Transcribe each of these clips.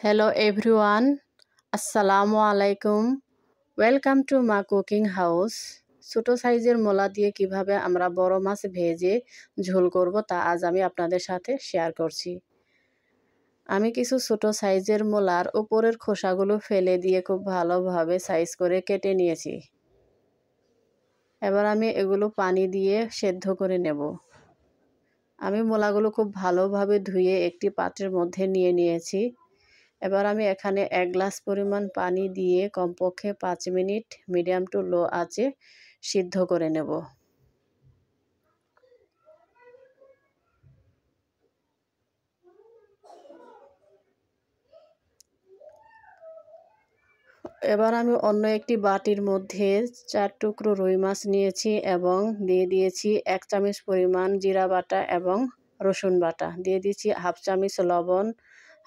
Hello everyone, আসসালামু আলাইকুম। Welcome to মা কুকিং হাউস। ছোট সাইজের মোলা দিয়ে কিভাবে আমরা বড় মাছ ভেজে ঝোল করব তা আজ আমি আপনাদের সাথে শেয়ার করছি। আমি কিছু ছোট সাইজের মোলার উপরের খোসাগুলো ফেলে দিয়ে খুব ভালোভাবে সাইজ করে কেটে নিয়েছি। এবার আমি এগুলো পানি দিয়ে সেদ্ধ করে নেব। আমি মোলাগুলো খুব ভালোভাবে ধুয়ে একটি পাত্রের মধ্যে নিয়ে নিয়েছি। এবার আমি এখানে 1 গ্লাস পরিমাণ পানি দিয়ে কমপক্ষে 5 মিনিট মিডিয়াম টু লো আঁচে সিদ্ধ করে নেব। এবার আমি অন্য একটি বাটির মধ্যে 4 টুকরো রুই মাছ নিয়েছি এবং দিয়ে দিয়েছি 1 চামচ পরিমাণ জিরা বাটা এবং রসুন বাটা। দিয়ে দিয়েছি হাফ চামচ লবণ,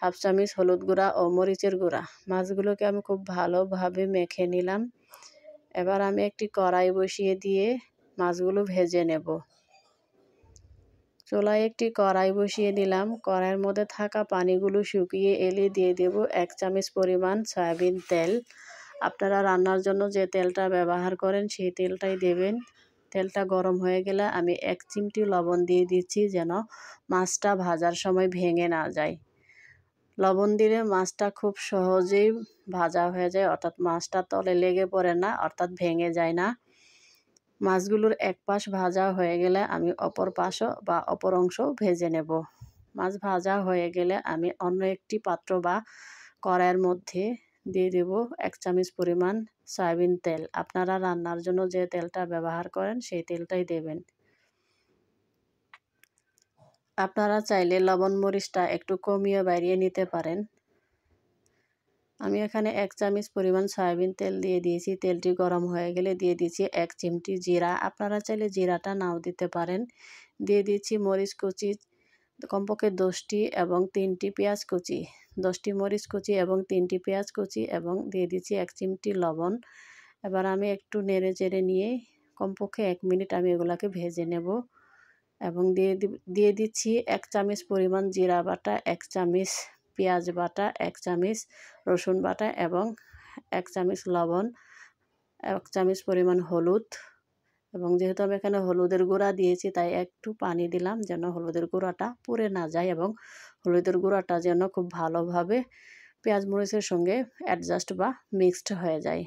হাফ চামচ হলুদ গুঁড়া ও মরিচের গুঁড়া। মাছগুলোকে আমি খুব ভালোভাবে মেখে নিলাম। এবার আমি একটি কড়াই বসিয়ে দিয়ে মাছগুলো ভেজে নেব। চুলায় একটি কড়াই বসিয়ে দিলাম। কড়াইয়ের মধ্যে থাকা পানিগুলো শুকিয়ে এলে দিয়ে দেব 1 চামচ পরিমাণ সয়াবিন তেল। আপনারা রান্নার জন্য যে তেলটা ব্যবহার করেন সেই তেলটাই দেবেন। তেলটা গরম হয়ে গেলে আমি 1 চিমটি লবণ দিয়ে দিচ্ছি যেন মাছটা ভাজার সময় ভেঙে না যায়। লবণ দিলে মাছটা খুব সহজেই ভাজা হয়ে যায়, অর্থাৎ মাছটা তলে লেগে পড়ে না, অর্থাৎ ভেঙে যায় না। মাছগুলোর এক পাশ ভাজা হয়ে গেলে আমি অপর পাশও বা অপর অংশও ভেজে নেব। মাছ ভাজা হয়ে গেলে আমি অন্য একটি পাত্র বা কড়াইয়ের মধ্যে দিয়ে দেব 1 চামচ পরিমাণ সয়াবিন তেল। আপনারা রান্নার জন্য যে তেলটা ব্যবহার করেন সেই তেলটাই দেবেন। আপনারা চাইলে লবণ মরিচটা একটু কমিয়ে বাড়িয়ে নিতে পারেন। আমি এখানে 1 চামচ পরিমাণ সয়াবিন তেল দিয়ে দিয়েছি। তেলটি গরম হয়ে গেলে দিয়ে দিচ্ছি 1 চিমটি জিরা। আপনারা চাইলে জিরাটা নাও দিতে পারেন। দিয়ে দিচ্ছি মরিচ কুচি কমপক্ষে 10টি এবং 3টি পেঁয়াজ কুচি। 10টি মরিচ কুচি এবং 3টি পেঁয়াজ কুচি এবং দিয়ে দিচ্ছি 1 চিমটি লবণ। এবার আমি একটু নেড়ে চেড়ে নিয়ে কমপক্ষে 1 মিনিট আমি এগুলাকে ভেজে নেব এবং দিয়ে দিচ্ছি 1 চামচ পরিমাণ জিরা বাটা, 1 চামচ পেঁয়াজ বাটা, 1 চামচ রসুন বাটা এবং 1 চামচ লবণ, 1 চামচ পরিমাণ হলুদ এবং যেহেতু আমি এখানে হলুদের গুঁড়া দিয়েছি তাই একটু পানি দিলাম যেন হলুদের গুঁড়াটা পুড়ে না যায় এবং হলুদের গুঁড়াটা যেন খুব ভালোভাবে পেঁয়াজ মরিচের সঙ্গে অ্যাডজাস্ট বা মিক্সড হয়ে যায়,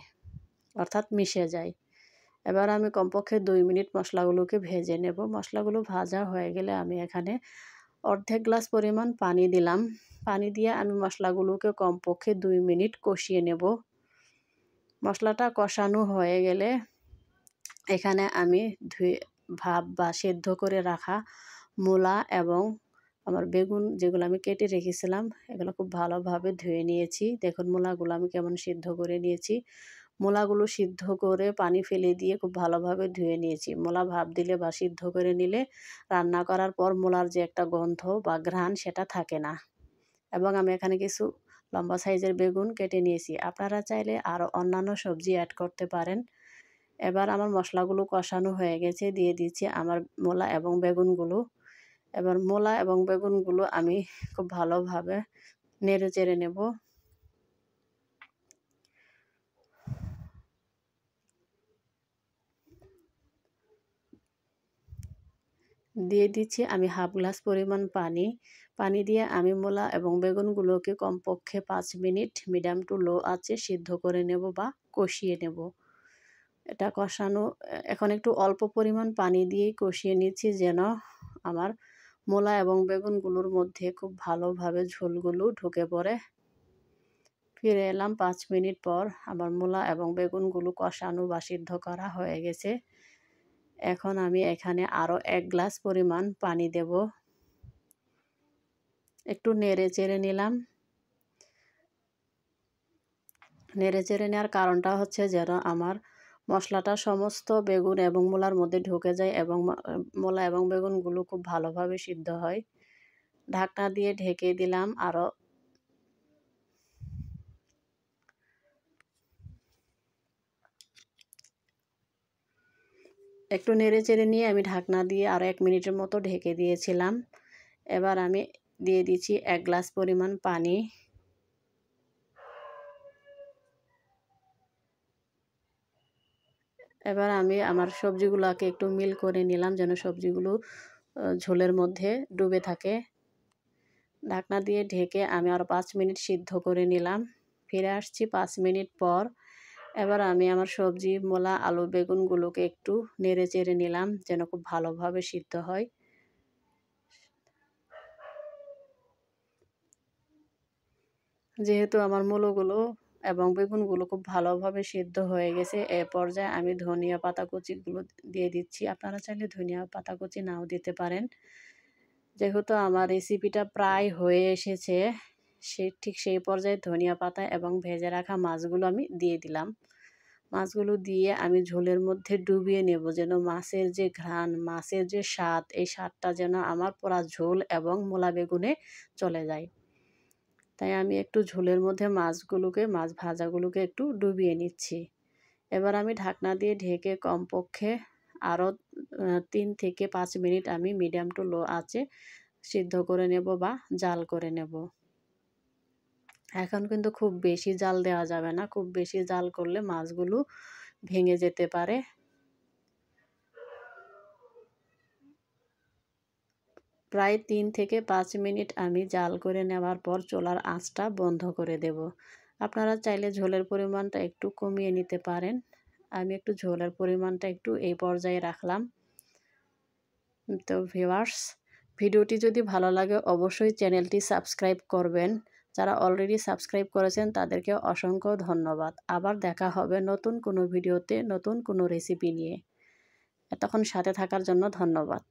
অর্থাৎ মিশে যায়। এবার আমি কমপক্ষে 2 মিনিট মশলাগুলোকে ভেজে নেব। মশলাগুলো ভাজা হয়ে গেলে আমি এখানে অর্ধেক গ্লাস পরিমাণ পানি দিলাম। পানি দিয়ে আমি মশলাগুলোকে কমপক্ষে 2 মিনিট কষিয়ে নেব। মশলাটা কষানো হয়ে গেলে এখানে আমি ভাপ বা সেদ্ধ করে রাখা মূলা এবং আমার বেগুন যেগুলো আমি কেটে রেখেছিলাম এগুলো খুব ভালোভাবে ধুয়ে নিয়েছি। দেখুন মূলাগুলো আমি কেমন সিদ্ধ করে নিয়েছি। মূলাগুলো সিদ্ধ করে পানি ফেলে দিয়ে খুব ভালোভাবে ধুয়ে নিয়েছি। মূলা ভাপ দিলে বা সিদ্ধ করে নিলে রান্না করার পর মূলার যে একটা গন্ধ বা ঘ্রাণ সেটা থাকে না। এবং আমি এখানে কিছু লম্বা সাইজের বেগুন কেটে নিয়েছি। আপনারা চাইলে আরও অন্যান্য সবজি অ্যাড করতে পারেন। এবার আমার মশলাগুলো কষানো হয়ে গেছে। দিয়ে দিচ্ছি আমার মূলা এবং বেগুনগুলো। এবার মূলা এবং বেগুনগুলো আমি খুব ভালোভাবে নেড়ে চেড়ে নেব। দিয়ে দিচ্ছি আমি হাফ গ্লাস পরিমাণ পানি। পানি দিয়ে আমি মূলা এবং বেগুনগুলোকে কমপক্ষে 5 মিনিট মিডিয়াম টু লো আঁচে সিদ্ধ করে নেব বা কষিয়ে নেব। এটা কষানো এখন একটু অল্প পরিমাণ পানি দিয়ে কষিয়ে নিচ্ছি যেন আমার মূলা এবং বেগুনগুলোর মধ্যে খুব ভালোভাবে ঝোলগুলো ঢুকে পড়ে। ফিরে এলাম 5 মিনিট পর। আমার মূলা এবং বেগুনগুলো কষানো বা সিদ্ধ করা হয়ে গেছে। এখন আমি এখানে আরও 1 গ্লাস পরিমাণ পানি দেব। একটু নেড়ে চেড়ে নিলাম। নেড়ে চেড়ে নেওয়ার কারণটা হচ্ছে যেন আমার মশলাটা সমস্ত বেগুন এবং মূলার মধ্যে ঢুকে যায় এবং মূলা এবং বেগুনগুলো খুব ভালোভাবে সিদ্ধ হয়। ঢাকনা দিয়ে ঢেকে দিলাম আরও একটু নেড়ে চেড়ে নিয়ে আমি ঢাকনা দিয়ে আরও 1 মিনিটের মতো ঢেকে দিয়েছিলাম। এবার আমি দিয়ে দিচ্ছি 1 গ্লাস পরিমাণ পানি। এবার আমি আমার সবজিগুলোকে একটু মিল করে নিলাম যেন সবজিগুলো ঝোলের মধ্যে ডুবে থাকে। ঢাকনা দিয়ে ঢেকে আমি আরও 5 মিনিট সিদ্ধ করে নিলাম। ফিরে আসছি 5 মিনিট পর। এবার আমি আমার সবজি, মূলা, আলু, বেগুনগুলোকে একটু নেড়ে চেড়ে নিলাম যেন খুব ভালোভাবে সিদ্ধ হয়। যেহেতু আমার মূলোগুলো এবং বেগুনগুলো খুব ভালোভাবে সিদ্ধ হয়ে গেছে, এ পর্যায়ে আমি ধনিয়া পাতা কুচিগুলো দিয়ে দিচ্ছি। আপনারা চাইলে ধনিয়া পাতা কুচি নাও দিতে পারেন। যেহেতু আমার রেসিপিটা প্রায় হয়ে এসেছে, ঠিক সেই পর্যায়ে ধনিয়া পাতা এবং ভেজে রাখা মাছগুলো আমি দিয়ে দিলাম। মাছগুলো দিয়ে আমি ঝোলের মধ্যে ডুবিয়ে নেব যেন মাছের যে ঘ্রাণ, মাছের যে স্বাদ, এই স্বাদটা যেন আমার পুরা ঝোল এবং মূলা বেগুনে চলে যায়। তাই আমি একটু ঝোলের মধ্যে মাছ ভাজাগুলোকে একটু ডুবিয়ে নিচ্ছি। এবার আমি ঢাকনা দিয়ে ঢেকে কমপক্ষে আরও 3 থেকে 5 মিনিট আমি মিডিয়াম টু লো আঁচে সিদ্ধ করে নেব বা জাল করে নেব। এখন কিন্তু খুব বেশি জাল দেওয়া যাবে না, খুব বেশি জাল করলে মাছগুলো ভেঙে যেতে পারে। প্রায় 3 থেকে 5 মিনিট আমি জাল করে নেওয়ার পর চুলার আঁচটা বন্ধ করে দেব। আপনারা চাইলে ঝোলের পরিমাণটা একটু কমিয়ে নিতে পারেন। আমি একটু ঝোলের পরিমাণটা একটু এই পর্যায়ে রাখলাম। তো ভিউয়ার্স, ভিডিওটি যদি ভালো লাগে অবশ্যই চ্যানেলটি সাবস্ক্রাইব করবেন। যারা অলরেডি সাবস্ক্রাইব করেছেন তাদেরকে অসংখ্য ধন্যবাদ। আবার দেখা হবে নতুন কোনো ভিডিওতে নতুন কোনো রেসিপি নিয়ে। এতক্ষণ সাথে থাকার জন্য ধন্যবাদ।